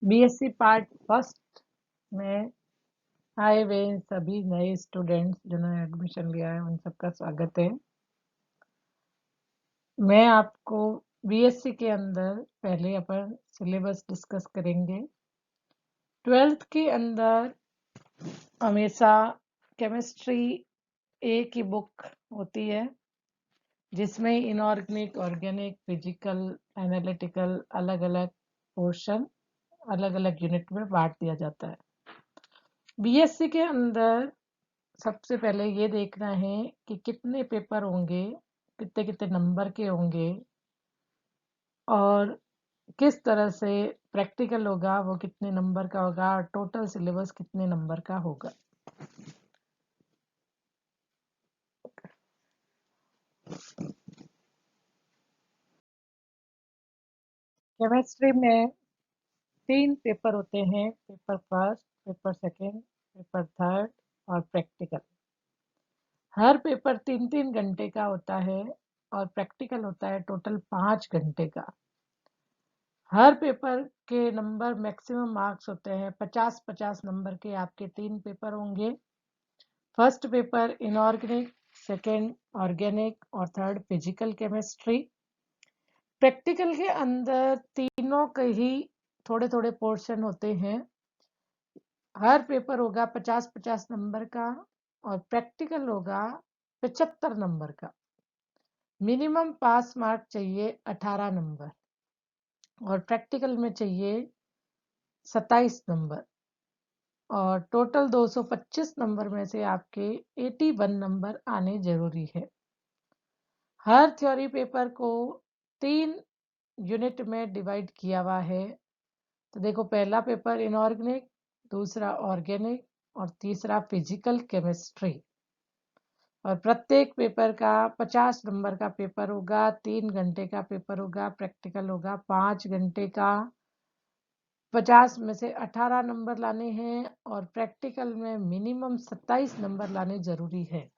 BSc part first में आए हुए सभी नए स्टूडेंट्स जिन्होंने एडमिशन लिया है उन सबका स्वागत है। मैं आपको बीएससी के अंदर पहले अपन सिलेबस डिस्कस करेंगे। 12th के अंदर हमेशा केमिस्ट्री ए की बुक होती है जिसमें इनऑर्गेनिक, ऑर्गेनिक, फिजिकल, एनालिटिकल अलग अलग पोर्शन अलग अलग यूनिट में बांट दिया जाता है। बीएससी के अंदर सबसे पहले ये देखना है कि कितने पेपर होंगे, कितने कितने नंबर के होंगे और किस तरह से प्रैक्टिकल होगा, वो कितने नंबर का होगा और टोटल सिलेबस कितने नंबर का होगा। केमिस्ट्री में 3 पेपर होते हैं, paper first, paper second, paper third और प्रैक्टिकल। हर पेपर 3-3 घंटे का होता है और प्रैक्टिकल होता है टोटल 5 घंटे का। हर पेपर के नंबर मैक्सिमम मार्क्स होते हैं 50-50 नंबर के। आपके 3 पेपर होंगे। First paper inorganic, second organic और थर्ड फिजिकल केमिस्ट्री। प्रैक्टिकल के अंदर तीनों के ही थोड़े थोड़े पोर्शन होते हैं। हर पेपर होगा 50-50 नंबर का और प्रैक्टिकल होगा 75 नंबर का। मिनिमम पास मार्क चाहिए 18 नंबर और प्रैक्टिकल में चाहिए 27 नंबर और टोटल 225 नंबर में से आपके 81 नंबर आने जरूरी है। हर थ्योरी पेपर को 3 यूनिट में डिवाइड किया हुआ है। तो देखो, पहला पेपर इनऑर्गेनिक, दूसरा ऑर्गेनिक और तीसरा फिजिकल केमिस्ट्री। और प्रत्येक पेपर का 50 नंबर का पेपर होगा, 3 घंटे का पेपर होगा, प्रैक्टिकल होगा 5 घंटे का। 50 में से 18 नंबर लाने हैं और प्रैक्टिकल में मिनिमम 27 नंबर लाने जरूरी है।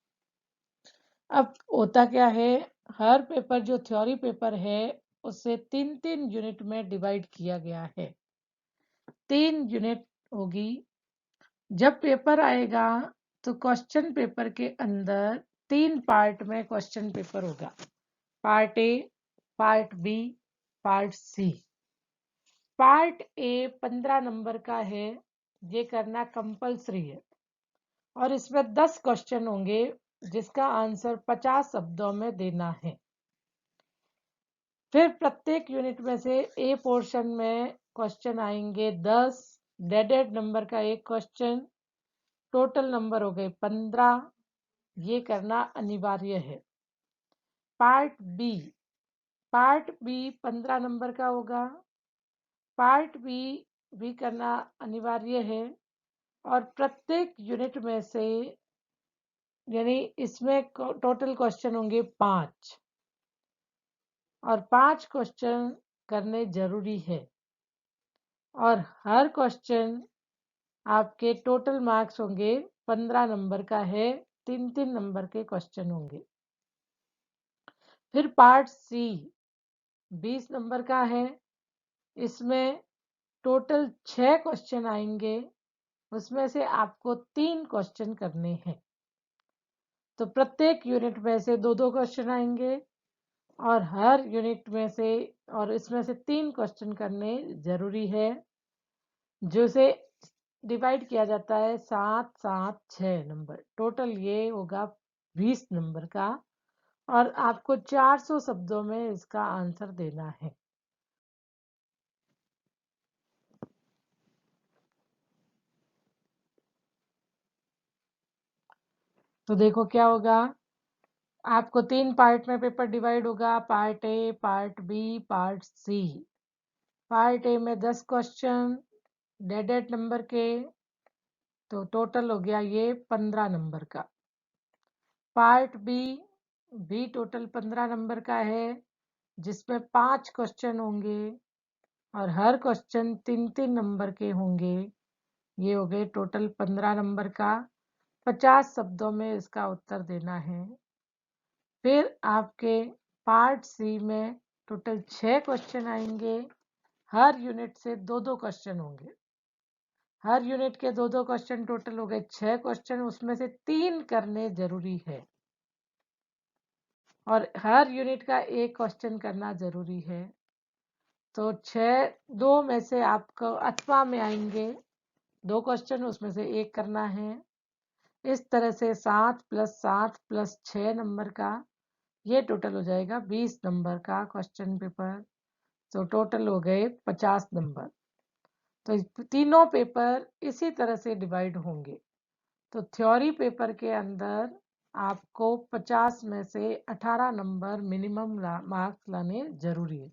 अब होता क्या है, हर पेपर जो थ्योरी पेपर है उसे 3-3 यूनिट में डिवाइड किया गया है। 3 यूनिट होगी। जब पेपर आएगा तो क्वेश्चन पेपर के अंदर 3 पार्ट में क्वेश्चन पेपर होगा। Part A, part B, part C. Part A 15 number का है, ये करना कंपलसरी है और इसमें 10 क्वेश्चन होंगे जिसका आंसर 50 शब्दों में देना है। फिर प्रत्येक यूनिट में से ए पोर्शन में क्वेश्चन आएंगे 10, डेडेड नंबर का एक क्वेश्चन, टोटल नंबर हो गए 15। ये करना अनिवार्य है। Part B, part B 15 number का होगा। पार्ट बी भी करना अनिवार्य है और प्रत्येक यूनिट में से यानी इसमें टोटल क्वेश्चन होंगे 5 और 5 क्वेश्चन करने जरूरी है और हर क्वेश्चन आपके टोटल मार्क्स होंगे 15 नंबर का है। 3-3 नंबर के क्वेश्चन होंगे। फिर पार्ट सी 20 नंबर का है। इसमें टोटल 6 क्वेश्चन आएंगे, उसमें से आपको 3 क्वेश्चन करने हैं। तो प्रत्येक यूनिट में से 2-2 क्वेश्चन आएंगे और हर यूनिट में से और इसमें से 3 क्वेश्चन करने जरूरी है, जो से डिवाइड किया जाता है 7-7-6 नंबर। टोटल ये होगा 20 नंबर का और आपको 400 शब्दों में इसका आंसर देना है। तो देखो क्या होगा, आपको 3 पार्ट में पेपर डिवाइड होगा, part A, part B, part C. Part A में 10 क्वेश्चन डेडेड नंबर के, तो टोटल हो गया ये 15 नंबर का। पार्ट बी भी टोटल 15 नंबर का है जिसमें 5 क्वेश्चन होंगे और हर क्वेश्चन 3-3 नंबर के होंगे। ये हो गए टोटल 15 नंबर का। 50 शब्दों में इसका उत्तर देना है। फिर आपके पार्ट सी में टोटल 6 क्वेश्चन आएंगे हर यूनिट से 2-2 क्वेश्चन होंगे। हर यूनिट के 2-2 क्वेश्चन, टोटल हो गए 6 क्वेश्चन, उसमें से 3 करने जरूरी है और हर यूनिट का 1 क्वेश्चन करना जरूरी है। तो 6, 2 में से आपको अथवा में आएंगे 2 क्वेश्चन, उसमें से 1 करना है। इस तरह से 7 + 7 + 6 नंबर का ये टोटल हो जाएगा 20 नंबर का क्वेश्चन पेपर। तो टोटल हो गए 50 नंबर। तो तीनों पेपर इसी तरह से डिवाइड होंगे। तो थ्योरी पेपर के अंदर आपको 50 में से 18 नंबर मिनिमम मार्क्स लाने जरूरी है।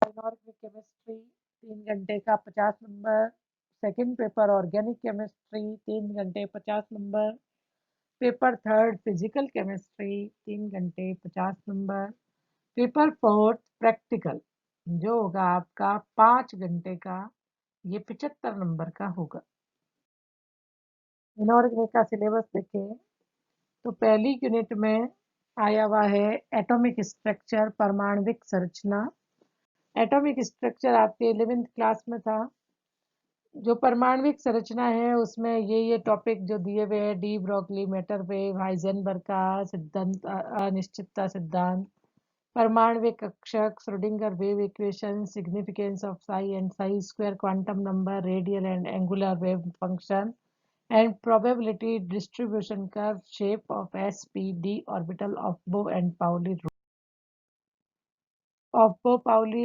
इनऑर्गेनिक केमिस्ट्री 3 घंटे का 50 number. Second paper organic chemistry 3 घंटे 50 number. Paper third physical chemistry 3 घंटे 50 नंबर। पेपर फोर्थ प्रैक्टिकल जो होगा आपका 5 घंटे का, ये 75 नंबर का होगा। इनऑर्गेनिक का सिलेबस देखें तो पहली यूनिट में आया हुआ है एटॉमिक स्ट्रक्चर, परमाणविक संरचना। एटॉमिक स्ट्रक्चर आपके 11th क्लास में था। जो परमाणविक संरचना है उसमें ये टॉपिक जो दिए हुए हैं, de Broglie, matter wave, Heisenberg का सिद्धांत, अनिश्चितता सिद्धांत, परमाणविक कक्षक, Schrodinger wave equation, significance of psi and psi square, quantum number, radial and angular wave function and probability distribution curve, shape of SPD orbital of Bob-Pauli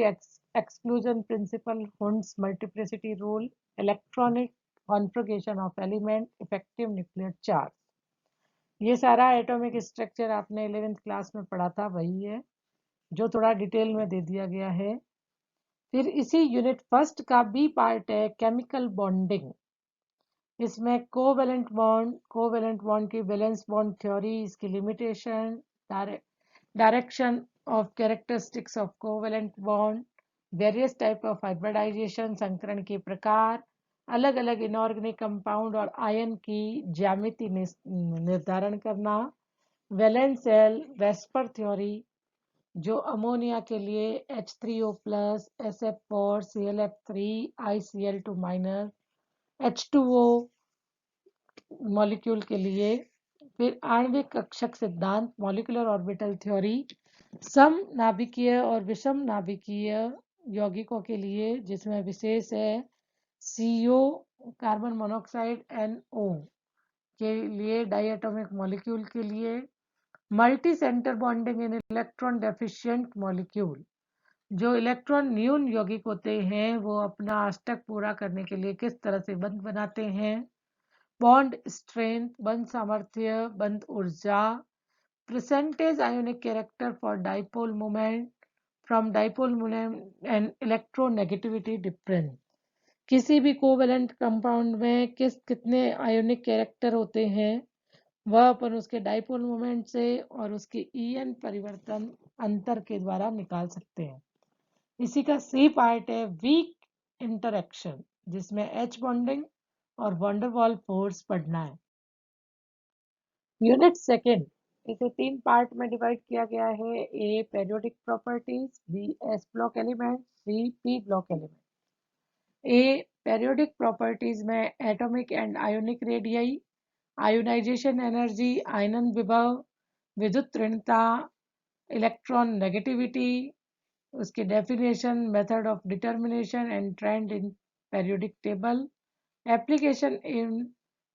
exclusion principle, Hund's multiplicity rule, electronic configuration of element, effective nuclear charge। ये सारा atomic structure आपने 11th class में पढ़ा था, वही है जो थोड़ा डिटेल में दे दिया गया है। फिर इसी यूनिट फर्स्ट का बी पार्ट है केमिकल बॉन्डिंग। इसमें कोवेलेंट बॉन्ड की वैलेंस बॉन्ड थ्योरी, इसकी limitation, direction of characteristics of covalent bond, various type of hybridization, संकरण के प्रकार, अलग अलग इनऑर्गेनिक कंपाउंड और आयन की ज्यामिति निर्धारण करना, वैलेंस सेल वेस्पर थ्योरी जो अमोनिया के लिए H3O+, SF4, ClF3, ICl2-, H2O molecule के लिए, फिर आणविक कक्षक सिद्धांत, मॉलिक्यूलर ऑर्बिटल थ्योरी, सम नाभिकीय और विषम नाभिकीय यौगिकों के लिए जिसमें विशेष है CO, कार्बन मोनोऑक्साइड, NO के लिए, डाइएटॉमिक मॉलिक्यूल के लिए, multi centre bonding in electron deficient molecule, जो इलेक्ट्रॉन न्यून यौगिक होते हैं वो अपना अष्टक पूरा करने के लिए किस तरह से बंध बनाते हैं, बॉन्ड स्ट्रेंथ, बंध सामर्थ्य, बंध ऊर्जा, percentage ionic character for dipole moment, from dipole moment and electronegativity difference. किसी भी कोवेलेंट कंपाउंड में कितने आयोनिक कैरेक्टर होते हैं वह अपन उसके डाइपोल मोमेंट से और उसके En परिवर्तन अंतर के द्वारा निकाल सकते हैं। इसी का सी पार्ट है वीक इंटरेक्शन, जिसमें H बॉन्डिंग और वंडरवॉल फोर्स पढ़ना है। यूनिट सेकेंड, इसे 3 पार्ट में डिवाइड किया गया है। A periodic properties, B S block element, C P block element. A periodic properties में atomic and ionic radii, ionization energy, आयनन विभव, विद्युत ऋणता, इलेक्ट्रॉन नेगेटिविटी, उसकी definition, method of determination and trend in periodic table, application in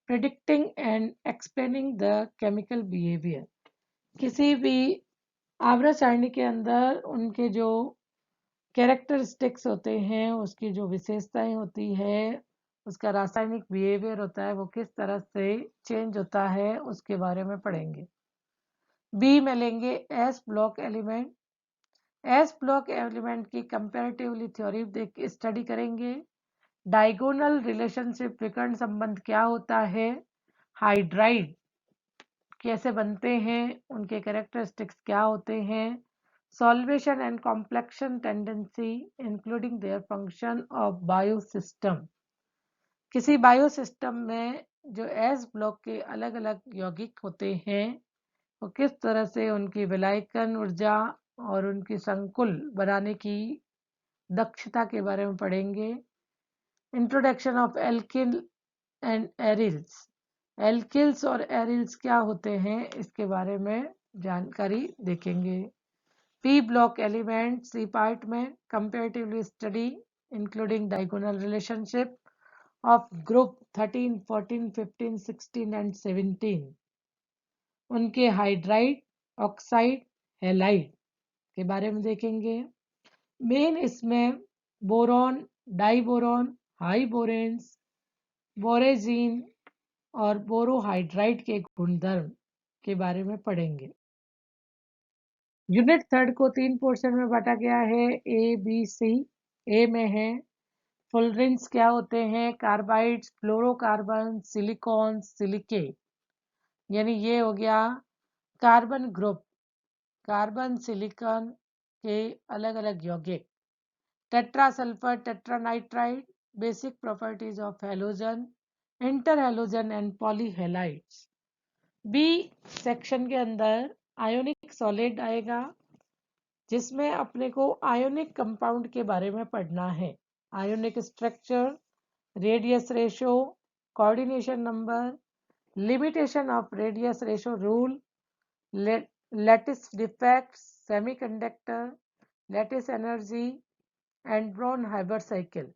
predicting and explaining the chemical behaviour. किसी भी आवर्त सारणी के अंदर उनके जो कैरेक्टरिस्टिक्स होते हैं, उसकी जो विशेषताएं होती है, उसका रासायनिक बिहेवियर होता है, वो किस तरह से चेंज होता है उसके बारे में पढ़ेंगे। बी में लेंगे S block element. S block element की कंपैरेटिवली थ्योरी स्टडी करेंगे। डायगोनल रिलेशनशिप, विकर्ण संबंध क्या होता है, हाइड्राइड कैसे बनते हैं, उनके कैरेक्टरिस्टिक्स क्या होते हैं, solvation and complexion tendency including their function of biosystem. किसी बायोसिस्टम में जो एस ब्लॉक के अलग अलग यौगिक होते हैं वो किस तरह से उनकी विलायकन ऊर्जा, और उनकी संकुल बनाने की दक्षता के बारे में पढ़ेंगे। Introduction of alkyl and aryls. Alkyls और एरिल्स क्या होते हैं इसके बारे में जानकारी देखेंगे। P block element C part में comparatively study including diagonal relationship of group 13, 14, 15, 16 and 17, उनके हाइड्राइड, ऑक्साइड, हैलाइड के बारे में देखेंगे। मेन इसमें बोरॉन, डाइबोरॉन, हाई बोरेन्स, बोरेजीन और बोरोहाइड्राइड के गुणधर्म के बारे में पढ़ेंगे। यूनिट थर्ड को 3 पोर्शन में बांटा गया है, ए बी सी। ए में है फुलरिन्स क्या होते हैं, कार्बाइड्स, फ्लोरोकार्बन, सिलिकॉन, सिलिके, यानी ये हो गया कार्बन ग्रुप, कार्बन सिलिकॉन के अलग अलग यौगिक। Tetra sulphur, tetra nitride, basic properties of halogen, inter halogen and polyhalides. B section के अंदर आयोनिक सॉलिड आएगा, जिसमें अपने को आयोनिक कंपाउंड के बारे में पढ़ना है। Ionic structure, radius ratio, coordination number, limitation of radius ratio rule, lattice defect, semiconductor, lattice energy and brown Haber cycle.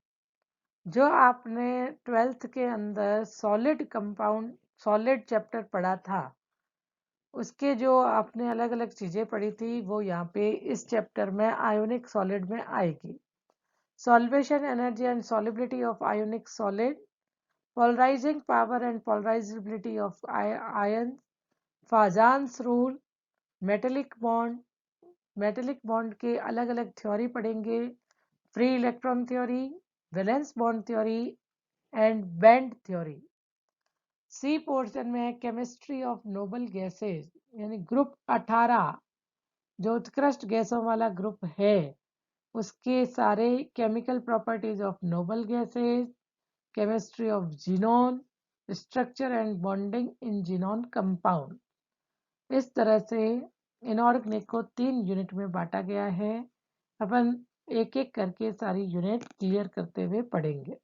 जो आपने 12th के अंदर सॉलिड कंपाउंड, सॉलिड चैप्टर पढ़ा था, उसके जो आपने अलग अलग चीज़ें पढ़ी थी वो यहाँ पे इस चैप्टर में आयोनिक सॉलिड में आएगी। Solvation energy and solubility of ionic solid, polarising power and polarisability of ion, Fajans rule, metallic bond, metallic bond के अलग अलग थ्योरी पढ़ेंगे, free electron theory, valence bond theory and band theory. C portion में है chemistry of noble gases, यानी group 18 जो उत्कृष्ट गैसों वाला ग्रुप है उसके सारे chemical properties of noble gases, chemistry of xenon, structure and bonding in xenon compound. इस तरह से इनऑर्गेनिक को 3 यूनिट में बांटा गया है। अपन एक एक करके सारी यूनिट क्लियर करते हुए पढ़ेंगे।